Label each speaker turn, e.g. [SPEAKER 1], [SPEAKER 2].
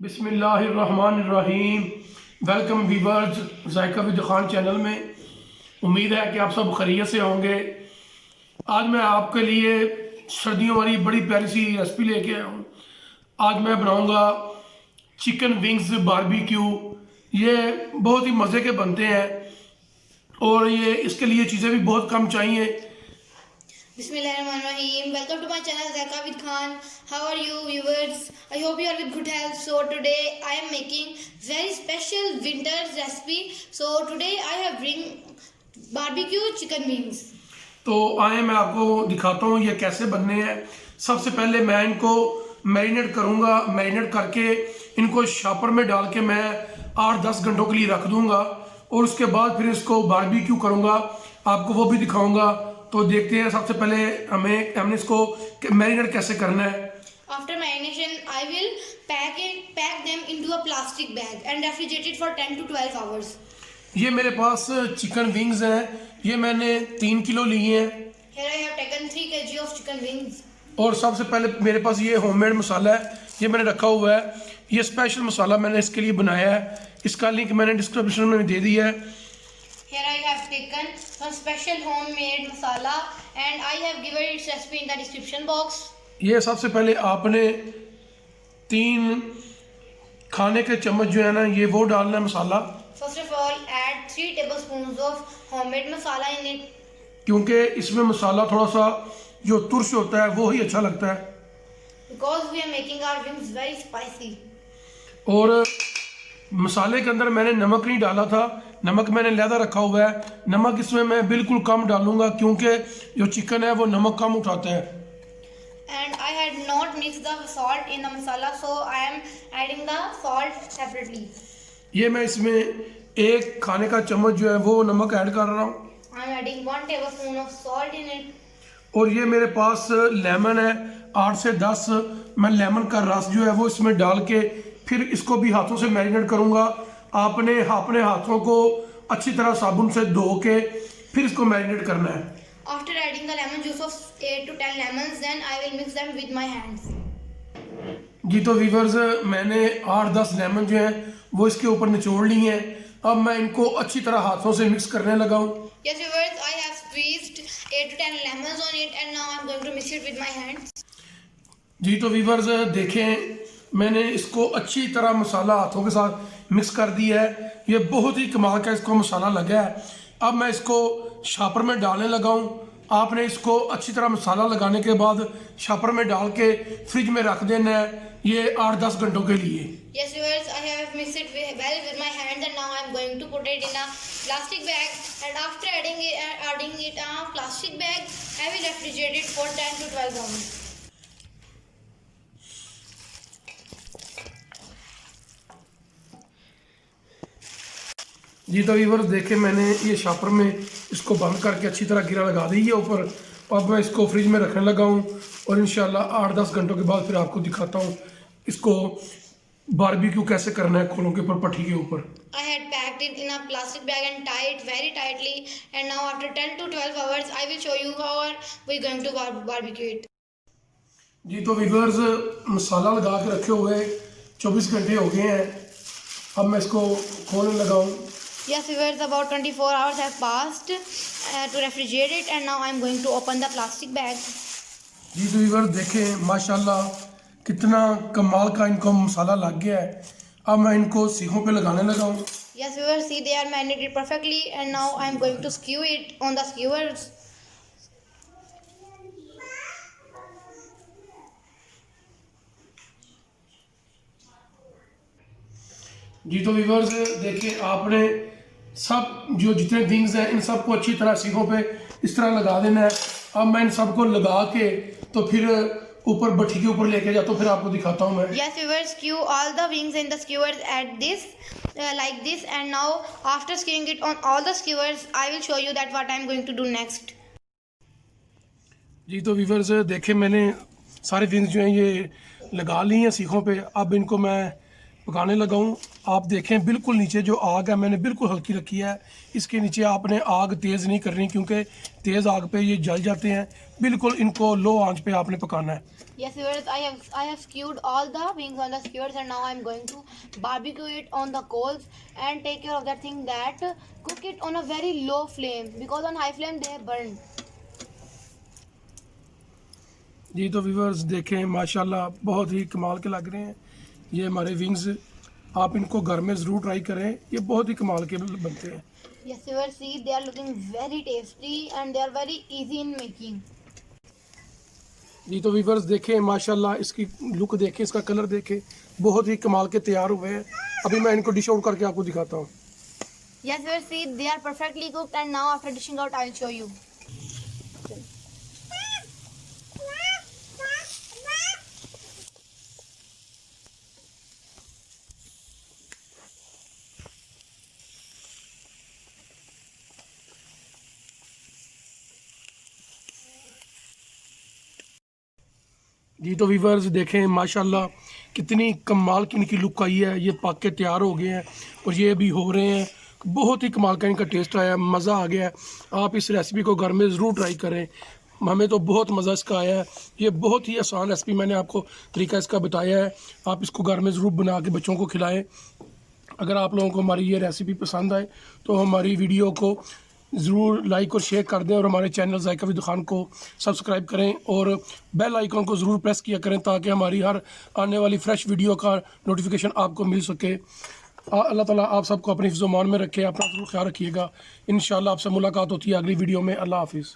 [SPEAKER 1] बिस्मिल्लाहिर्रहमानिर्रहीम। Welcome viewers Zaika with Khan channel में। उम्मीद है कि आप सब खैरियत से होंगे। आज मैं आपके लिए सर्दियों वाली बड़ी प्यारी सी रेसिपी लेके आया हूँ। आज मैं बनाऊँगा चिकन विंग्स बारबेक्यू। ये बहुत ही मज़े के बनते हैं और ये इसके लिए चीज़ें भी बहुत कम चाहिए।
[SPEAKER 2] Bismillahirrahmanirrahim. Welcome to my channel Zaka with Khan. How are you viewers? I hope you are with good health. So today I am making very special winter's recipe. So today I have bring barbecue chicken wings.
[SPEAKER 1] तो आए मैं आपको दिखाता हूँ ये कैसे बनने हैं। सबसे पहले मैं इनको मैरिनेट करूँगा। मैरिनेट करके इनको शॉपर में डाल के मैं 8-10 घंटों के लिए रख दूँगा और उसके बाद फिर इसको बारबेक्यू करूँगा। आपको वो भी दिखाऊँगा। तो देखते हैं सबसे पहले हमने इसको मैरिनेट कैसे करना है।
[SPEAKER 2] After marination, I will pack them into a plastic bag and refrigerate it for 10 to 12 hours.
[SPEAKER 1] ये मेरे पास चिकन विंग्स हैं। ये मैंने 3 किलो लिए हैं।
[SPEAKER 2] Here I have taken 3 kg of chicken wings.
[SPEAKER 1] और सबसे पहले मेरे पास ये होममेड मसाला है, ये मैंने रखा हुआ है। ये स्पेशल मसाला मैंने इसके लिए बनाया है। इसका लिंक मैंने डिस्क्रिप्शन में दे दिया है।
[SPEAKER 2] Here I have taken some special homemade masala and I have given its recipe in the description box.
[SPEAKER 1] ये सबसे पहले आपने 3 खाने के चम्मच जो है ना ये वो डालना है मसाला।
[SPEAKER 2] First of all, add 3 tablespoons of homemade masala in it.
[SPEAKER 1] क्योंकि इसमें मसाला थोड़ा सा जो तुर्श होता है वो ही अच्छा लगता है।
[SPEAKER 2] Because we are making our wings very spicy.
[SPEAKER 1] और मसाले के अंदर मैंने नमक नहीं डाला था। नमक मैंने लहदा रखा हुआ है। नमक इसमें मैं बिल्कुल कम डालूंगा क्योंकि जो चिकन है वो नमक कम उठाता है।
[SPEAKER 2] And I had not mixed the salt in the masala, so I am adding the salt separately.
[SPEAKER 1] ये मैं इसमें 1 खाने का चम्मच जो है वो नमक ऐड कर रहा हूँ।
[SPEAKER 2] I am adding 1 tablespoon of salt in it.
[SPEAKER 1] और ये मेरे पास लेमन है 8 से 10। मैं लेमन का रस जो है वो इसमें डाल के फिर इसको भी हाथों से मैरिनेट करूँगा। आपने अपने हाथों को अच्छी तरह साबुन से धो के फिर इसको मैरिनेट करना है।
[SPEAKER 2] After adding the lemon juice of 8 to 10 lemons, then I will mix them with my hands.
[SPEAKER 1] जी तो वीवर्स मैंने 8-10 लेमन जो हैं वो इसके ऊपर निचोड़ ली हैं। अब मैं इनको अच्छी तरह हाथों से मिक्स करने लगा हूँ।
[SPEAKER 2] Yes, viewers, I have squeezed 8 to 10 lemons on it and now I am going to mix it with my hands.
[SPEAKER 1] जी तो वीवर्स देखें मैंने इसको अच्छी तरह मसाला हाथों के साथ मिक्स कर दिया है। ये बहुत ही कमाल का इसको मसाला लगा है। अब मैं इसको शॉपर में डालने लगा हूँ। आपने इसको अच्छी तरह मसाला लगाने के बाद शॉपर में डाल के फ्रिज में रख देना है ये 8-10 घंटों के लिए।
[SPEAKER 2] Yes, viewers, I have mixed it well with my hands and now I am going to put it in a plastic bag. And after adding it in a plastic bag, I will refrigerate it for 10 to 12 hours.
[SPEAKER 1] जी तो viewers देखें मैंने ये shopper में इसको बंद करके अच्छी तरह गिरा लगा दी है ऊपर। अब मैं इसको फ्रिज में रखने लगा हूँ और इंशाल्लाह 8-10 घंटों के बाद फिर आपको दिखाता हूँ इसको बारबेक्यू कैसे करना है खोलों के ऊपर पट्टी के ऊपर।
[SPEAKER 2] I had packed it in a plastic bag and tied it very tightly and now after 10 to 12 hours I will show you how we are going to barbecue it.
[SPEAKER 1] जी तो वीवर्स मसाला लगा के रखे हुए 24 घंटे हो गए हैं। अब मैं इसको खोलने लगा हूँ।
[SPEAKER 2] Yes, viewers, about 24 hours have passed to refrigerate it and now I am going to open the plastic bag.
[SPEAKER 1] जी तो वीवर्स देखें माशाल्लाह कितना कमाल का इनको मसाला लग गया है। अब मैं इनको सीखों पे लगाने लगा हूँ।
[SPEAKER 2] Yes, viewers, see they are marinated perfectly and now I am going to skew it on the skewers.
[SPEAKER 1] जी तो वीवर्स देखिए आपने सब जो जितने विंग्स हैं इन सबको अच्छी तरह सीखों पे इस तरह लगा देना है। अब मैं इन सबको लगा के तो फिर ऊपर भट्टी के ऊपर लेके जाता हूँ फिर आपको दिखाता हूँ मैं।
[SPEAKER 2] Yes, viewers, skew all the wings in the skewers at this like this and now after skewing it on all the skewers I will show you that what I am going to do next.
[SPEAKER 1] जी तो viewers देखे मैंने सारे wings जो हैं ये लगा ली हैं सीखों पे। अब इनको मैं पकाने लगा हूँ। आप देखें बिल्कुल नीचे जो आग है मैंने बिल्कुल हल्की रखी है। इसके नीचे आपने आग तेज़ नहीं करनी क्योंकि तेज़ आग पे ये जल जाते हैं। बिल्कुल इनको लो आंच पे आपने पकाना है।
[SPEAKER 2] Yes, viewers, I have skewed all the wings on the skewers, and now I'm going to barbecue it on the coals and take care of that thing that cook it on a very low flame because on high flame they burn.
[SPEAKER 1] जी तो viewers देखें माशाल्लाह बहुत ही कमाल के लग रहे हैं ये हमारे विंग्स। आप इनको घर में ज़रूर ट्राई करें, ये बहुत ही कमाल के बनते हैं।
[SPEAKER 2] Yes, viewers, see they are looking very tasty and they are very easy in making.
[SPEAKER 1] जी तो व्यूवर्स देखें माशाल्लाह इसकी लुक देखें, इसका कलर देखें, बहुत ही कमाल के तैयार हुए हैं। अभी मैं इनको डिश आउट करके आपको दिखाता हूँ।
[SPEAKER 2] Yes, viewers, see they are perfectly cooked, and now after dishing out, I'll show you.
[SPEAKER 1] जी तो व्यूवर्स देखें माशाल्लाह कितनी कमाल की इनकी लुक आई है। ये पक के तैयार हो गए हैं और ये भी हो रहे हैं। बहुत ही कमाल का इनका टेस्ट आया, मज़ा आ गया है। आप इस रेसिपी को घर में ज़रूर ट्राई करें, हमें तो बहुत मज़ा इसका आया है। ये बहुत ही आसान रेसिपी मैंने आपको तरीका इसका बताया है। आप इसको घर में ज़रूर बना के बच्चों को खिलाएँ। अगर आप लोगों को हमारी ये रेसिपी पसंद आए तो हमारी वीडियो को ज़रूर लाइक और शेयर कर दें और हमारे चैनल जायका विद खान को सब्सक्राइब करें और बेल आइकन को ज़रूर प्रेस किया करें ताकि हमारी हर आने वाली फ़्रेश वीडियो का नोटिफिकेशन आपको मिल सके। अल्लाह ताला आप सबको अपनी हिफ्ज़-ओ-मान में रखे, अपना ज़रूर ख्याल रखिएगा। इंशाअल्लाह आपसे मुलाकात होती है अगली वीडियो में। अल्लाह हाफिज़।